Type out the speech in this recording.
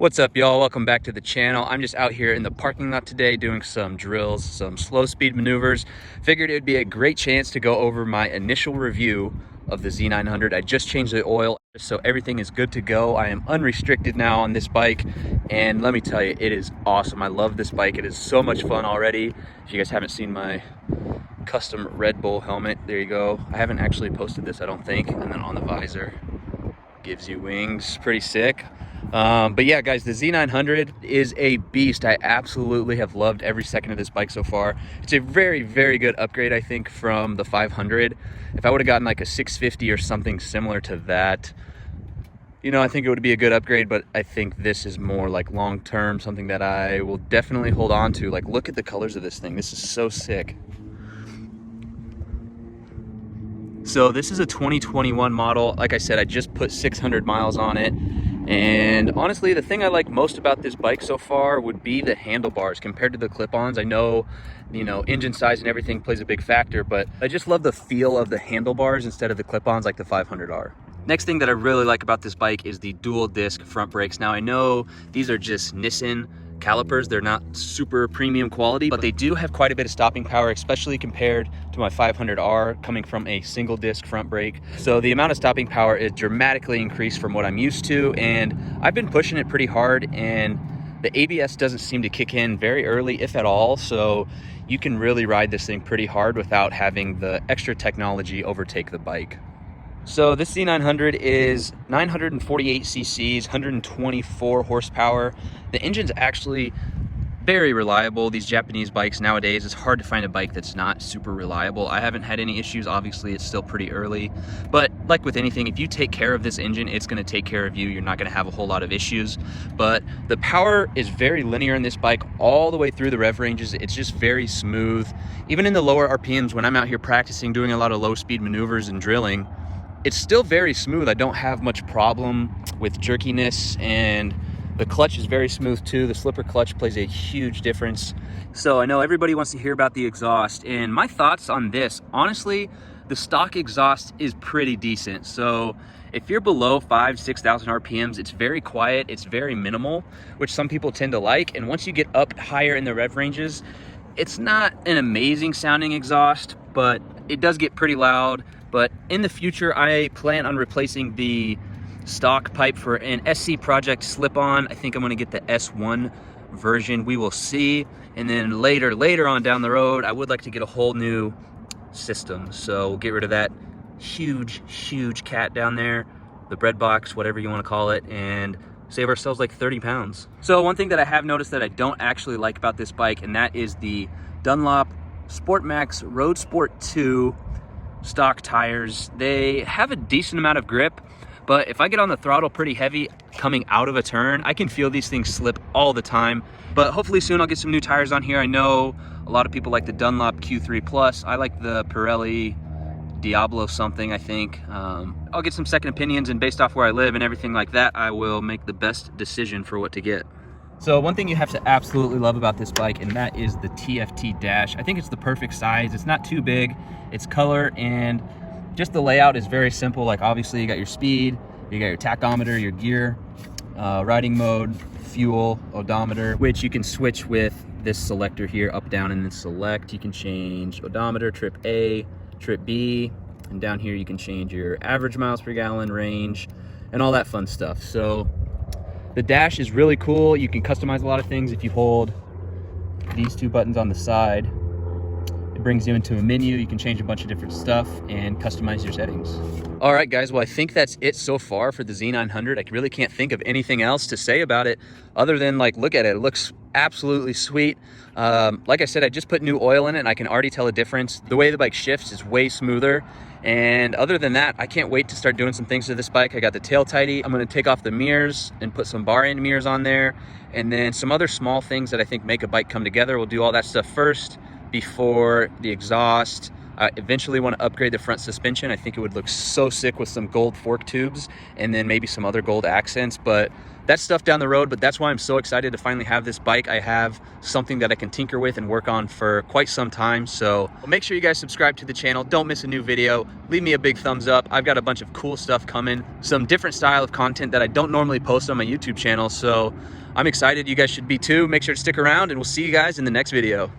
What's up, y'all? Welcome back to the channel. I'm just out here in the parking lot today doing some drills, some slow speed maneuvers. Figured it would be a great chance to go over my initial review of the Z900. I just changed the oil, so everything is good to go. I am unrestricted now on this bike, and let me tell you, it is awesome. I love this bike. It is so much fun already. If you guys haven't seen my custom Red Bull helmet, there you go. I haven't actually posted this, I don't think. And then on the visor, gives you wings, pretty sick. But yeah, guys, the Z900 is a beast. I absolutely have loved every second of this bike so far. It's a very, very good upgrade, I think, from the 500. If I would have gotten like a 650 or something similar to that, you know, I think it would be a good upgrade, but I think this is more like long-term, something that I will definitely hold on to. Like, look at the colors of this thing. This is so sick. So this is a 2021 model. Like I said, I just put 600 miles on it. And honestly, the thing I like most about this bike so far would be the handlebars compared to the clip-ons. I know, you know, engine size and everything plays a big factor, but I just love the feel of the handlebars instead of the clip-ons like the 500R. Next thing that I really like about this bike is the dual disc front brakes. Now I know these are just Nissan calipers, they're not super premium quality, but they do have quite a bit of stopping power, especially compared to my 500R coming from a single disc front brake. So the amount of stopping power is dramatically increased from what I'm used to, and I've been pushing it pretty hard, and the ABS doesn't seem to kick in very early, if at all, so you can really ride this thing pretty hard without having the extra technology overtake the bike. So this Z900 is 948 cc's, 124 horsepower. The engine's actually very reliable. These Japanese bikes nowadays, it's hard to find a bike that's not super reliable. I haven't had any issues. Obviously, it's still pretty early. But like with anything, if you take care of this engine, it's going to take care of you. You're not going to have a whole lot of issues. But the power is very linear in this bike all the way through the rev ranges. It's just very smooth. Even in the lower RPMs, when I'm out here practicing, doing a lot of low-speed maneuvers and drilling, it's still very smooth. I don't have much problem with jerkiness, and the clutch is very smooth too. The slipper clutch plays a huge difference. So I know everybody wants to hear about the exhaust, and my thoughts on this, honestly, the stock exhaust is pretty decent. So if you're below 6,000 RPMs, it's very quiet, it's very minimal, which some people tend to like. And once you get up higher in the rev ranges, it's not an amazing sounding exhaust, but it does get pretty loud. But in the future, I plan on replacing the stock pipe for an SC Project slip-on. I think I'm gonna get the S1 version. We will see. And then later on down the road, I would like to get a whole new system. So we'll get rid of that huge cat down there, the bread box, whatever you wanna call it, and save ourselves like 30 pounds. So one thing that I have noticed that I don't actually like about this bike, and that is the Dunlop Sport Max Road Sport 2 stock tires. They have a decent amount of grip, but if I get on the throttle pretty heavy coming out of a turn, I can feel these things slip all the time. But hopefully soon I'll get some new tires on here. I know a lot of people like the Dunlop Q3 Plus. I like the Pirelli Diablo something, I think. I'll get some second opinions, and based off where I live and everything like that, I will make the best decision for what to get. So one thing you have to absolutely love about this bike, and that is the TFT Dash. I think it's the perfect size. It's not too big, it's color, and just the layout is very simple. Like, obviously you got your speed, you got your tachometer, your gear, riding mode, fuel, odometer, which you can switch with this selector here, up, down, and then select. You can change odometer, trip A, trip B, and down here you can change your average miles per gallon, range, and all that fun stuff. So the Dash is really cool. You can customize a lot of things. If you hold these two buttons on the side, it brings you into a menu. You can change a bunch of different stuff and customize your settings. All right, guys, well, I think that's it so far for the Z900. I really can't think of anything else to say about it other than, like, look at it. It looks absolutely sweet. Like I said, I just put new oil in it, and I can already tell a difference. The way the bike shifts is way smoother. And other than that, I can't wait to start doing some things to this bike. I got the tail tidy. I'm gonna take off the mirrors and put some bar end mirrors on there. And then some other small things that I think make a bike come together. We'll do all that stuff first before the exhaust, I eventually want to upgrade the front suspension. I think it would look so sick with some gold fork tubes and then maybe some other gold accents, but that's stuff down the road. But that's why I'm so excited to finally have this bike. I have something that I can tinker with and work on for quite some time. So make sure you guys subscribe to the channel. Don't miss a new video. Leave me a big thumbs up. I've got a bunch of cool stuff coming, some different style of content that I don't normally post on my YouTube channel. So I'm excited. You guys should be too. Make sure to stick around and we'll see you guys in the next video.